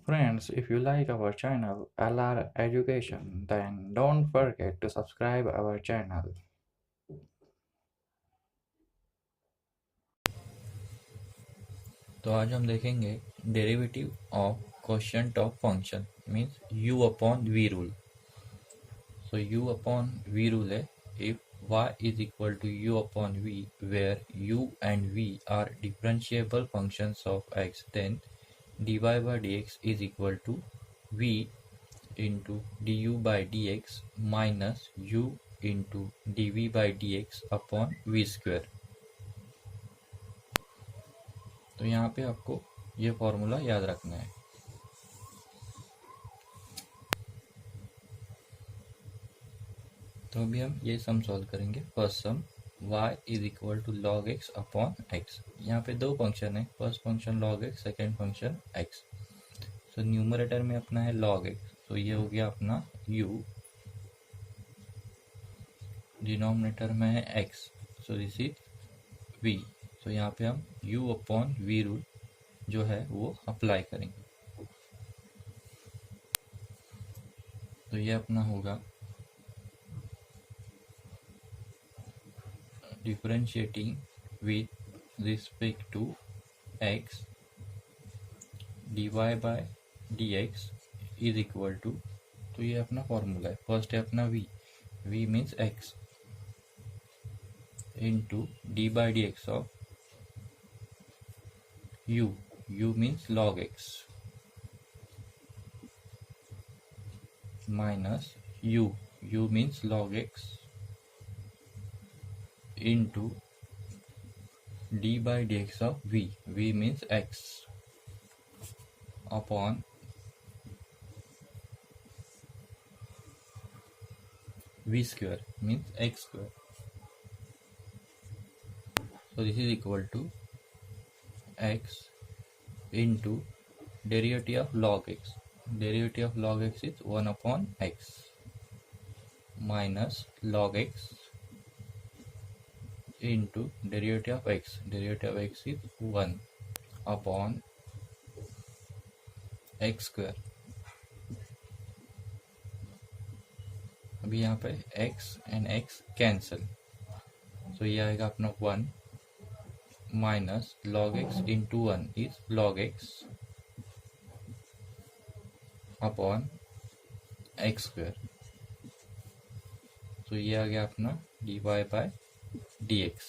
Friends, if you like our channel LR Education, then don't forget to subscribe our channel. तो आज हम देखेंगे derivative of quotient of function means u upon v rule. So u upon v rule है if y is equal to u upon v where u and v are differentiable functions of x, then dy by dx is equal to v into du by dx minus u into dv by dx upon v square. तो यहाँ पे आपको ये formula याद रखना है. तो अभी हम ये सम सॉल्व करेंगे. First sum y is equal to log x upon x. यहाँ पे दो फंक्शन है, first function log x, second function x. So numerator में अपना है log x, तो ये हो गया अपना u. डिनोमिनेटर में है x, so this is v. तो यहाँ पे हम u अपॉन v रूल जो है वो अप्लाई करेंगे. तो ये अपना होगा differentiating with respect to x dy by dx is equal to. तो ये अपना फॉर्मूला है. फर्स्ट है अपना v means x into D by D x of u means log x minus u means log x into d by dx of v means x upon v square means x square. So this is equal to x into derivative of log x. Derivative of log x is 1 upon x minus log x into derivative of x. Derivative of x is 1 upon x square. अभी यहाँ पे x and x cancel, तो ये आएगा अपना 1 minus log x into 1 is log x upon x square. तो ये आ गया अपना dy बाय dx.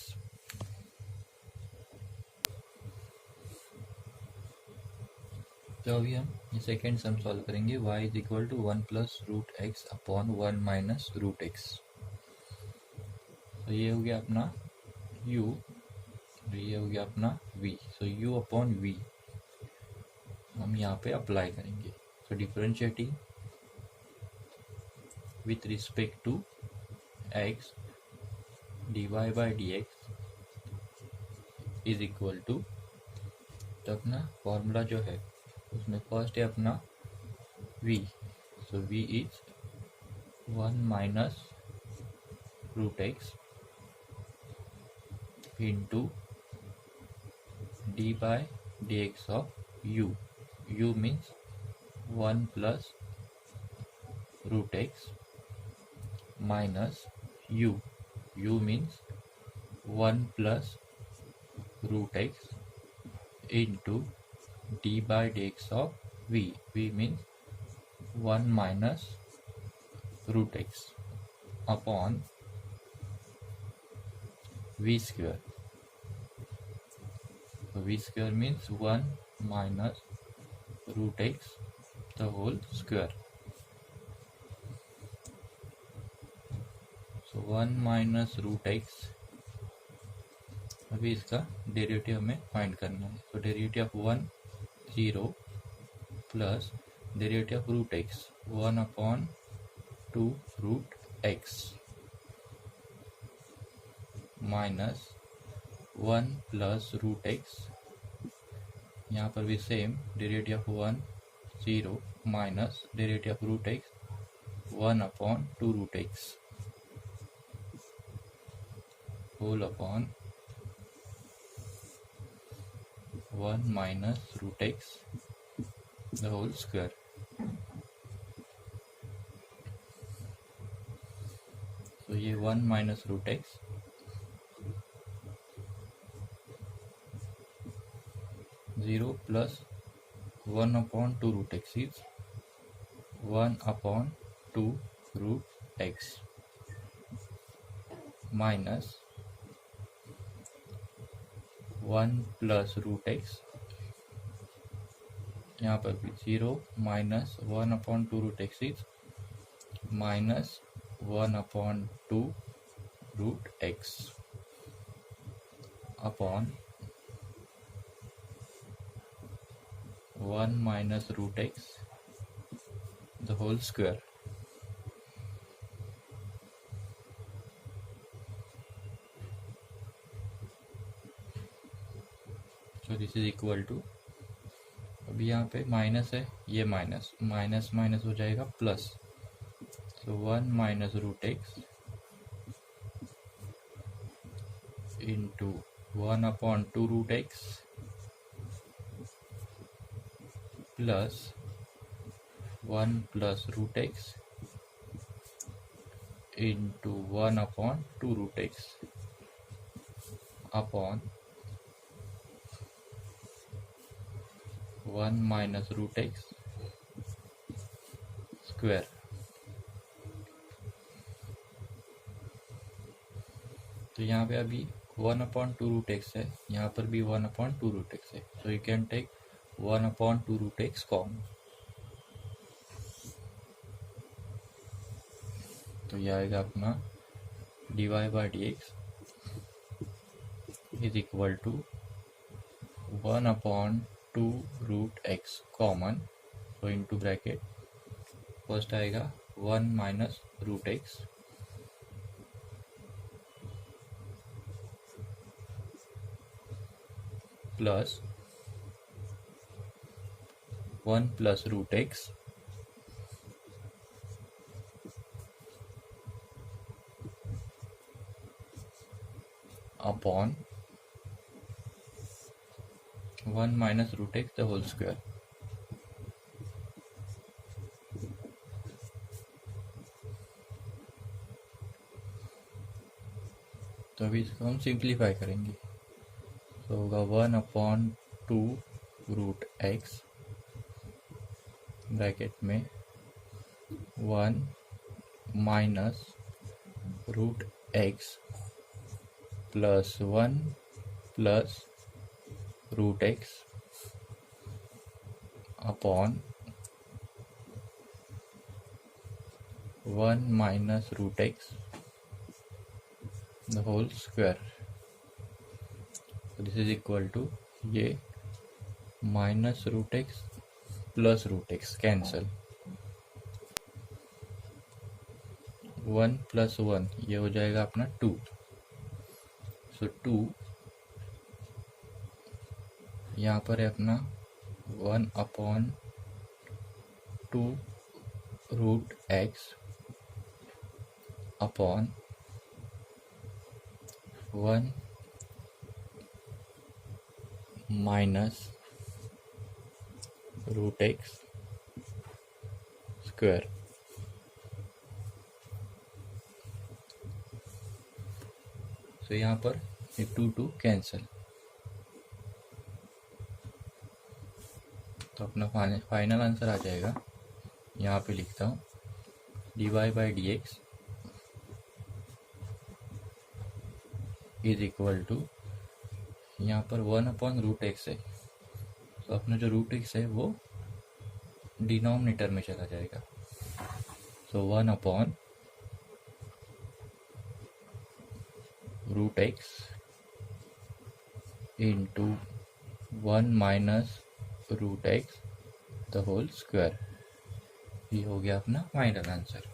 तो अभी हम ये सेकेंड सम सॉल्व करेंगे. y is equal to 1 plus root x upon 1 minus root x. तो ये हो गया अपना u, तो ये हो गया अपना v. So u upon v हम यहाँ पे अप्लाई करेंगे. So differentiating with respect to x dy by dx is equal to. तो अपना फॉर्मूला जो है उसमें फर्स्ट है अपना v. So v is 1 minus root x into d by d x of u means 1 plus root x minus u means 1 plus root x into d by dx of v means 1 minus root x upon v square. So v square means 1 minus root x the whole square. तो 1 minus root x. अभी इसका derivative हमें find करना है. तो derivative of 1 0 plus derivative of root x 1 upon 2 root x minus 1 plus root x. यहाँ पर भी same derivative of 1 0 minus derivative of root x 1 upon 2 root x whole upon 1 minus root x the whole square. तो ये 1 minus root x, zero plus 1/2 root x is 1/2 root x minus 1 plus root x, यहाँ पर भी 0 minus 1/2 root x is minus 1/2 root x upon 1 minus root x the whole square. So this is equal to, अभी यहाँ पे minus है, ये minus minus minus हो जाएगा प्लस, तो 1 minus root x into 1/2 root x plus 1 plus root x into 1/2 root x upon 1 minus root x square. तो यहाँ पे अभी 1/2 रूट एक्स है, यहाँ पर भी 1/2 रूट एक्स है, so you can take 1/2 root x common. तो ये आएगा अपना dy by dx is equal to 1/2 root x common, तो इनटू ब्रैकेट फर्स्ट आएगा 1 minus root x plus 1 plus root x upon 1 minus root x the whole square. तो अभी इसको हम सिंप्लीफाई करेंगे, तो होगा 1/2 रूट एक्स ब्रैकेट में 1 minus root x plus 1 plus root x upon 1 minus root x the whole square. This is equal to, ये minus root x plus root X cancel, 1 plus 1 ये हो जाएगा अपना 2, सो 2 यहाँ पर है अपना 1/2 root x upon 1 minus root x square. तो यहाँ पर ये 2 कैंसिल, तो अपना फाइनल आंसर आ जाएगा, यहाँ पे लिखता हूँ dy by dx is equal to, यहाँ पर 1/√x है, तो अपना जो रूट एक्स है वो डिनोमिनेटर में चला जाएगा, तो 1/√x into 1 minus root x the whole square. ये हो गया अपना फाइनल आंसर।